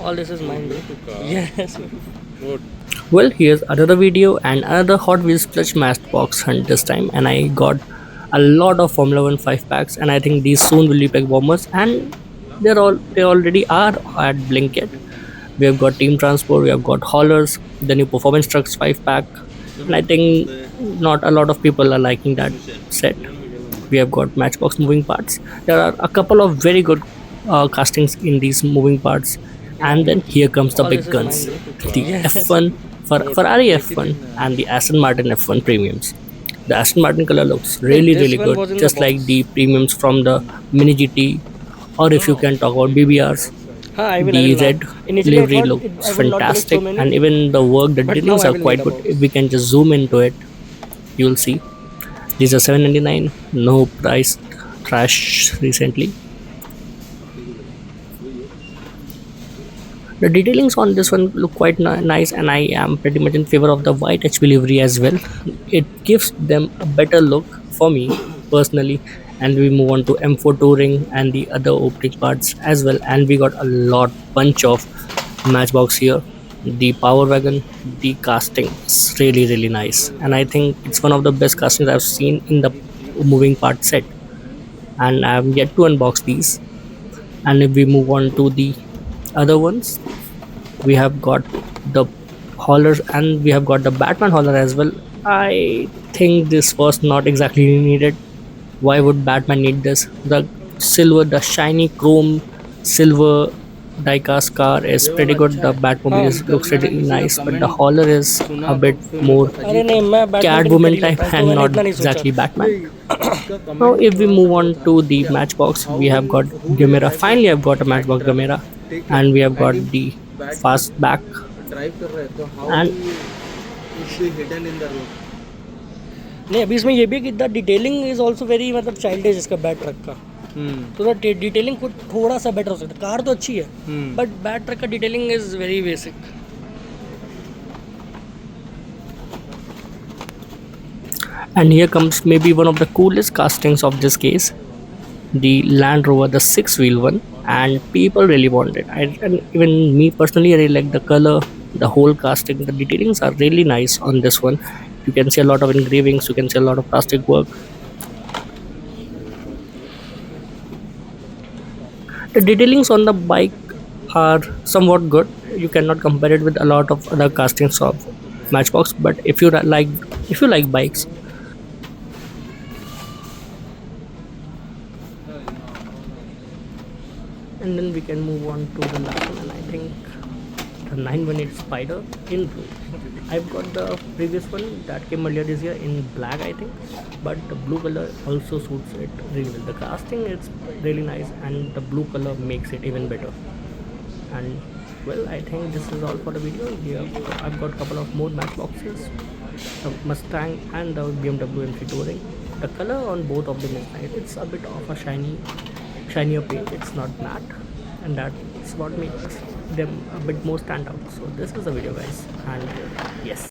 All this is mine, bro. Yes. Good. Well, here's another video and another Hot Wheels clutch Matchbox hunt this time, and I got a lot of Formula 1 5 packs, and I think these soon will be pack bombers, and they already are at Blinkit. We have got Team Transport, we have got Haulers, the new Performance Trucks 5 pack, and I think not a lot of people are liking that set. We have got Matchbox Moving Parts. There are a couple of very good castings in these moving parts, and then here comes the All big this is guns, mine, bro. the F1 Ferrari F1 and the Aston Martin F1 premiums. The Aston Martin color looks really This really one good, was in the just like box. the premiums from the Mini GT, or if you can talk about BBRs. Huh, I The will now. red Initially, I livery thought looks I would not collect so fantastic, many, and even the work, the but now details I are will quite need a good. box. If we can just zoom into it, you'll see these are 799, no price trash recently. The detailings on this one look quite nice, and I am pretty much in favor of the white HB livery as well. It gives them a better look for me personally. And we move on to M4 touring and the other opening parts as well, and we got a lot bunch of Matchbox here. The power wagon, the casting is really really nice, and I think it's one of the best castings I've seen in the moving part set, and I'm yet to unbox these. And if we move on to the other ones, we have got the haulers and we have got the Batman hauler as well. I think this was not exactly needed. Why would Batman need this? The shiny chrome silver diecast car is pretty good. The Batmobile looks really nice, but the hauler is a bit more अरे नहीं, मैं badminton कर Catwoman ही type लेता हूँ, तो and मैंने not इतना नहीं सोचा. exactly Batman. Now, if we move on to the Matchbox, we have got Gemera. Finally, I've got a Matchbox Gemera, and we have got the fastback, drive कर रहे हैं तो how and is be hidden in the road. नहीं, अभी इसमें ये भी कि the detailing is also very मतलब चाइल्डिश इसका बैट ट्रक का. तो द डिटेलिंग कुछ थोड़ा सा बेटर हो सकता है. कार तो अच्छी है, बट बैट ट्रक का detailing is very basic. and here comes maybe one of the coolest castings of this case, the Land Rover, the six-wheel one, and people really want it. And even me personally, I really like the color, the whole casting, the detailings are really nice on this one. You can see a lot of engravings, you can see a lot of plastic work. The detailings on the bike are somewhat good. You cannot compare it with a lot of other castings of Matchbox, but if you like bikes, and then we can move on to the last one, and I think the 918 Spyder in blue. I've got the previous one that came earlier this year in black, I think, but the blue color also suits it really well. The casting is really nice, and the blue color makes it even better. And well, I think this is all for the video. Here I've got a couple of more Matchboxes, the Mustang and the BMW M3 Touring. The color on both of them is nice. It's a bit of a shinier paint. It's not matte, and that's what makes them a bit more stand out. So this is the video, guys, and yes.